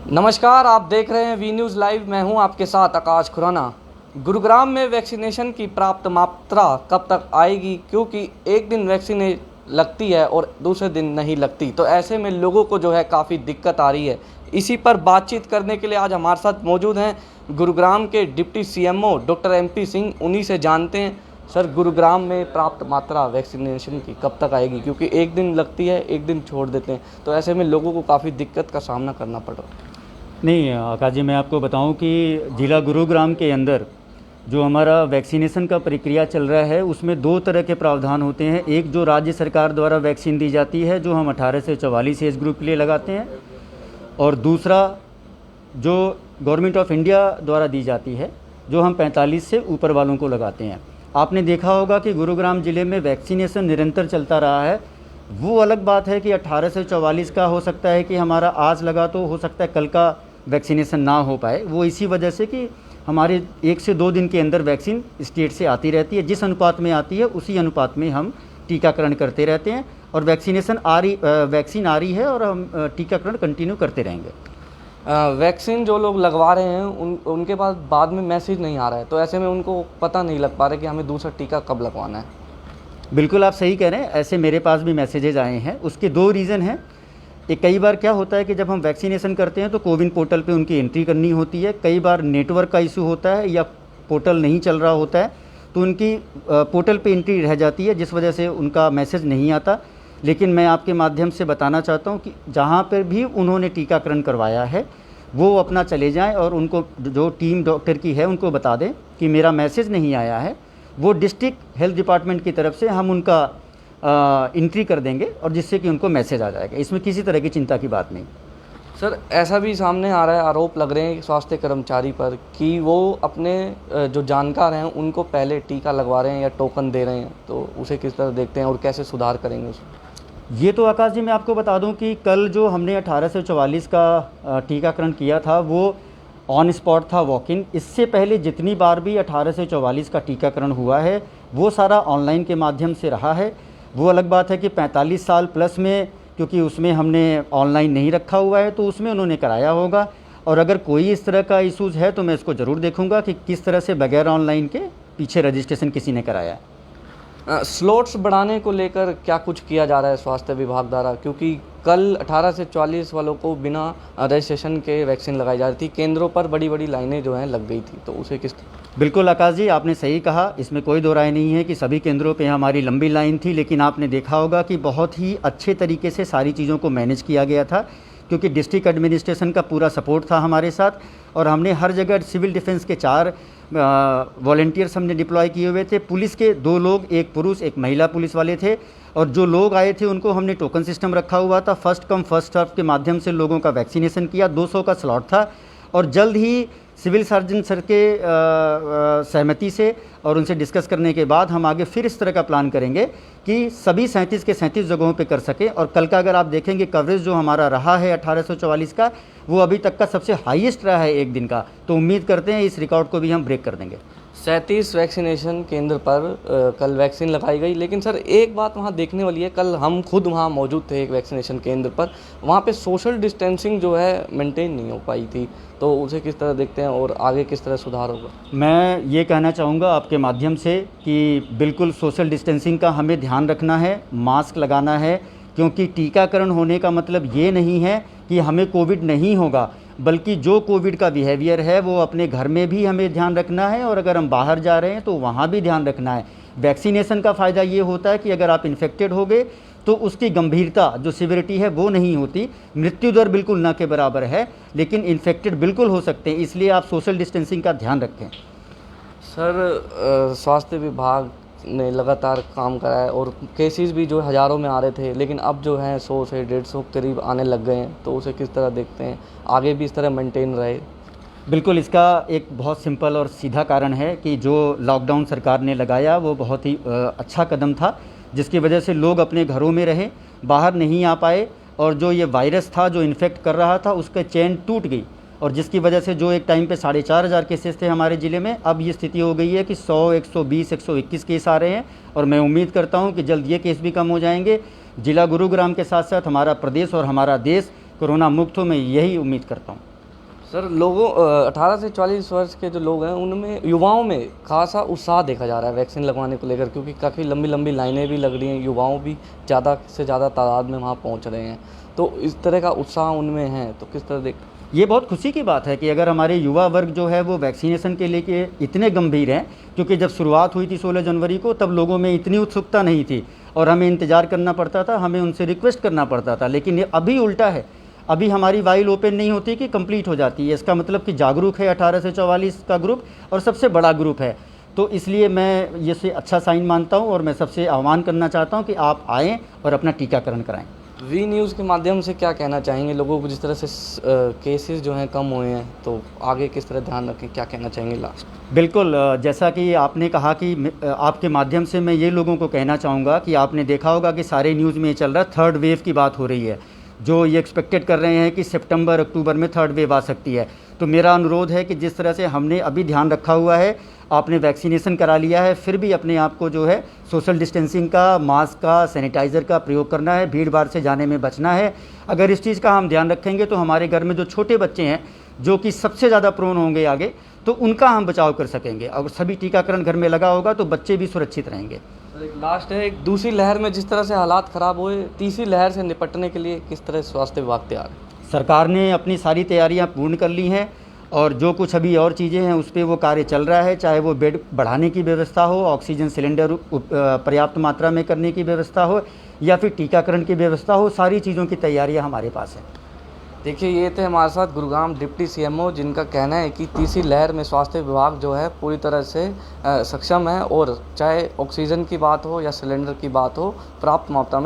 नमस्कार, आप देख रहे हैं वी न्यूज़ लाइव। मैं हूं आपके साथ आकाश खुराना। गुरुग्राम में वैक्सीनेशन की प्राप्त मात्रा कब तक आएगी, क्योंकि एक दिन वैक्सीन लगती है और दूसरे दिन नहीं लगती, तो ऐसे में लोगों को जो है काफ़ी दिक्कत आ रही है। इसी पर बातचीत करने के लिए आज हमारे साथ मौजूद हैं गुरुग्राम के deputy CMO doctor MP Singh. उन्हीं से जानते हैं, सर गुरुग्राम में प्राप्त मात्रा वैक्सीनेशन की कब तक आएगी, क्योंकि एक दिन लगती है एक दिन छोड़ देते हैं, तो ऐसे में लोगों को काफ़ी दिक्कत का सामना करना पड़ रहा है। नहीं आकाश जी, मैं आपको बताऊं कि ज़िला गुरुग्राम के अंदर जो हमारा वैक्सीनेशन का प्रक्रिया चल रहा है उसमें दो तरह के प्रावधान होते हैं। एक जो राज्य सरकार द्वारा वैक्सीन दी जाती है जो हम 18 से 44 एज ग्रुप के लिए लगाते हैं, और दूसरा जो गवर्नमेंट ऑफ इंडिया द्वारा दी जाती है जो हम 45 से ऊपर वालों को लगाते हैं। आपने देखा होगा कि गुरुग्राम ज़िले में वैक्सीनेशन निरंतर चलता रहा है। वो अलग बात है कि 18 से 44 का हो सकता है कि हमारा आज लगा तो हो सकता है कल का वैक्सीनेशन ना हो पाए। वो इसी वजह से कि हमारे 1 से 2 दिन के अंदर वैक्सीन स्टेट से आती रहती है, जिस अनुपात में आती है उसी अनुपात में हम टीकाकरण करते रहते हैं, और वैक्सीन आ रही है और हम टीकाकरण कंटिन्यू करते रहेंगे। वैक्सीन जो लोग लगवा रहे हैं उनके पास बाद में मैसेज नहीं आ रहा है, तो ऐसे में उनको पता नहीं लग पा रहा कि हमें दूसरा टीका कब लगवाना है। बिल्कुल आप सही कह रहे हैं, ऐसे मेरे पास भी मैसेजेज आए हैं। उसके 2 रीज़न हैं। एक, कई बार क्या होता है कि जब हम वैक्सीनेशन करते हैं तो कोविन पोर्टल पे उनकी एंट्री करनी होती है। कई बार नेटवर्क का इशू होता है या पोर्टल नहीं चल रहा होता है तो उनकी पोर्टल पे एंट्री रह जाती है, जिस वजह से उनका मैसेज नहीं आता। लेकिन मैं आपके माध्यम से बताना चाहता हूँ कि जहाँ पर भी उन्होंने टीकाकरण करवाया है वो अपना चले जाएँ और उनको जो टीम डॉक्टर की है उनको बता दें कि मेरा मैसेज नहीं आया है। वो डिस्ट्रिक्ट हेल्थ डिपार्टमेंट की तरफ से हम उनका एंट्री कर देंगे और जिससे कि उनको मैसेज आ जाएगा। इसमें किसी तरह की चिंता की बात नहीं। सर ऐसा भी सामने आ रहा है, आरोप लग रहे हैं स्वास्थ्य कर्मचारी पर कि वो अपने जो जानकार हैं उनको पहले टीका लगवा रहे हैं या टोकन दे रहे हैं, तो उसे किस तरह देखते हैं और कैसे सुधार करेंगे उसमें? ये तो आकाश जी मैं आपको बता दूं कि कल जो हमने 18 से 44 का टीकाकरण किया था वो ऑन स्पॉट था, वॉक इन। इससे पहले जितनी बार भी 18 से 44 का टीकाकरण हुआ है वो सारा ऑनलाइन के माध्यम से रहा है। वो अलग बात है कि 45 साल प्लस में, क्योंकि उसमें हमने ऑनलाइन नहीं रखा हुआ है तो उसमें उन्होंने कराया होगा। और अगर कोई इस तरह का इशूज़ है तो मैं इसको ज़रूर देखूंगा कि किस तरह से बगैर ऑनलाइन के पीछे रजिस्ट्रेशन किसी ने कराया है। स्लॉट्स बढ़ाने को लेकर क्या कुछ किया जा रहा है स्वास्थ्य विभाग द्वारा, क्योंकि कल 18 से 44 वालों को बिना रजिस्ट्रेशन के वैक्सीन लगाई जा रही थी, केंद्रों पर बड़ी बड़ी लाइनें जो हैं लग गई थी, तो उसे किस? बिल्कुल आकाश जी आपने सही कहा, इसमें कोई दो राय नहीं है कि सभी केंद्रों पे हमारी लंबी लाइन थी। लेकिन आपने देखा होगा कि बहुत ही अच्छे तरीके से सारी चीज़ों को मैनेज किया गया था, क्योंकि डिस्ट्रिक्ट एडमिनिस्ट्रेशन का पूरा सपोर्ट था हमारे साथ, और हमने हर जगह सिविल डिफेंस के 4 वॉलंटियर्स हमने डिप्लॉय किए हुए थे। पुलिस के 2 लोग, एक पुरुष एक महिला पुलिस वाले थे, और जो लोग आए थे उनको हमने टोकन सिस्टम रखा हुआ था। फर्स्ट कम फर्स्ट सर्व के माध्यम से लोगों का वैक्सीनेशन किया। 200 का स्लॉट था, और जल्द ही सिविल सर्जन सर के सहमति से और उनसे डिस्कस करने के बाद हम आगे फिर इस तरह का प्लान करेंगे कि सभी 37 के 37 जगहों पे कर सकें। और कल का अगर आप देखेंगे कवरेज जो हमारा रहा है 1844 का, वो अभी तक का सबसे हाईएस्ट रहा है एक दिन का। तो उम्मीद करते हैं इस रिकॉर्ड को भी हम ब्रेक कर देंगे। 37 वैक्सीनेशन केंद्र पर कल वैक्सीन लगाई गई, लेकिन सर एक बात वहाँ देखने वाली है, कल हम खुद वहाँ मौजूद थे एक वैक्सीनेशन केंद्र पर, वहाँ पे सोशल डिस्टेंसिंग जो है मेंटेन नहीं हो पाई थी, तो उसे किस तरह देखते हैं और आगे किस तरह सुधार होगा? मैं ये कहना चाहूँगा आपके माध्यम से कि बिल्कुल सोशल डिस्टेंसिंग का हमें ध्यान रखना है, मास्क लगाना है, क्योंकि टीकाकरण होने का मतलब ये नहीं है कि हमें कोविड नहीं होगा, बल्कि जो कोविड का बिहेवियर है वो अपने घर में भी हमें ध्यान रखना है, और अगर हम बाहर जा रहे हैं तो वहाँ भी ध्यान रखना है। वैक्सीनेशन का फ़ायदा ये होता है कि अगर आप इन्फेक्टेड हो गए तो उसकी गंभीरता जो सिविरिटी है वो नहीं होती, मृत्यु दर बिल्कुल ना के बराबर है, लेकिन इन्फेक्टेड बिल्कुल हो सकते हैं। इसलिए आप सोशल डिस्टेंसिंग का ध्यान रखें। सर स्वास्थ्य विभाग ने लगातार काम करा है और केसेस भी जो हज़ारों में आ रहे थे, लेकिन अब जो हैं 100 से 150 करीब आने लग गए हैं, तो उसे किस तरह देखते हैं, आगे भी इस तरह मेंटेन रहे? बिल्कुल, इसका एक बहुत सिंपल और सीधा कारण है कि जो लॉकडाउन सरकार ने लगाया वो बहुत ही अच्छा कदम था, जिसकी वजह से लोग अपने घरों में रहे, बाहर नहीं आ पाए, और जो ये वायरस था जो इन्फेक्ट कर रहा था उसका चेन टूट गई, और जिसकी वजह से जो एक टाइम पे 4,500 केसेस थे हमारे ज़िले में, अब ये स्थिति हो गई है कि 100, 120, 121 केस आ रहे हैं, और मैं उम्मीद करता हूँ कि जल्द ये केस भी कम हो जाएंगे। जिला गुरुग्राम के साथ साथ हमारा प्रदेश और हमारा देश कोरोना मुक्त हो, मैं यही उम्मीद करता हूँ। सर लोगों 18 से 44 वर्ष के जो लोग हैं उनमें युवाओं में खासा उत्साह देखा जा रहा है वैक्सीन लगवाने को लेकर, क्योंकि काफ़ी लंबी लंबी लाइनें भी लग रही हैं, युवाओं भी ज़्यादा से ज़्यादा तादाद में वहाँ पहुँच रहे हैं, तो इस तरह का उत्साह उनमें है, तो किस तरह देख। ये बहुत खुशी की बात है कि अगर हमारे युवा वर्ग जो है वो वैक्सीनेशन के लिए इतने गंभीर हैं, क्योंकि जब शुरुआत हुई थी 16 जनवरी को तब लोगों में इतनी उत्सुकता नहीं थी और हमें इंतज़ार करना पड़ता था, हमें उनसे रिक्वेस्ट करना पड़ता था। लेकिन ये अभी उल्टा है, अभी हमारी वाइल ओपन नहीं होती कि कंप्लीट हो जाती है। इसका मतलब कि जागरूक है 18 से 44 का ग्रुप और सबसे बड़ा ग्रुप है, तो इसलिए मैं ये से अच्छा साइन मानता हूँ और मैं सबसे आह्वान करना चाहता हूँ कि आप आएँ और अपना टीकाकरण कराएँ। वी न्यूज़ के माध्यम से क्या कहना चाहेंगे लोगों को, जिस तरह से केसेस जो हैं कम हुए हैं, तो आगे किस तरह ध्यान रखें, क्या कहना चाहेंगे लास्ट? बिल्कुल, जैसा कि आपने कहा कि आपके माध्यम से मैं ये लोगों को कहना चाहूँगा कि आपने देखा होगा कि सारे न्यूज़ में ये चल रहा है, थर्ड वेव की बात हो रही है, जो ये एक्सपेक्टेड कर रहे हैं कि सितंबर अक्टूबर में थर्ड वेव आ सकती है। तो मेरा अनुरोध है कि जिस तरह से हमने अभी ध्यान रखा हुआ है, आपने वैक्सीनेशन करा लिया है, फिर भी अपने आप को जो है सोशल डिस्टेंसिंग का, मास्क का, सैनिटाइज़र का प्रयोग करना है, भीड़ भाड़ से जाने में बचना है। अगर इस चीज़ का हम ध्यान रखेंगे तो हमारे घर में जो छोटे बच्चे हैं जो कि सबसे ज़्यादा प्रोन होंगे आगे, तो उनका हम बचाव कर सकेंगे। अगर सभी टीकाकरण घर में लगा होगा तो बच्चे भी सुरक्षित रहेंगे। सर एक लास्ट है, एक दूसरी लहर में जिस तरह से हालात ख़राब हुए, तीसरी लहर से निपटने के लिए किस तरह स्वास्थ्य विभाग तैयार है? सरकार ने अपनी सारी तैयारियां पूर्ण कर ली हैं और जो कुछ अभी और चीज़ें हैं उस पर वो कार्य चल रहा है, चाहे वो बेड बढ़ाने की व्यवस्था हो, ऑक्सीजन सिलेंडर पर्याप्त मात्रा में करने की व्यवस्था हो या फिर टीकाकरण की व्यवस्था हो, सारी चीज़ों की तैयारियां हमारे पास हैं। देखिए ये थे हमारे साथ गुरुग्राम डिप्टी सीएमओ, जिनका कहना है कि तीसरी लहर में स्वास्थ्य विभाग जो है पूरी तरह से सक्षम है, और चाहे ऑक्सीजन की बात हो या सिलेंडर की बात हो, पर्याप्त मात्रा में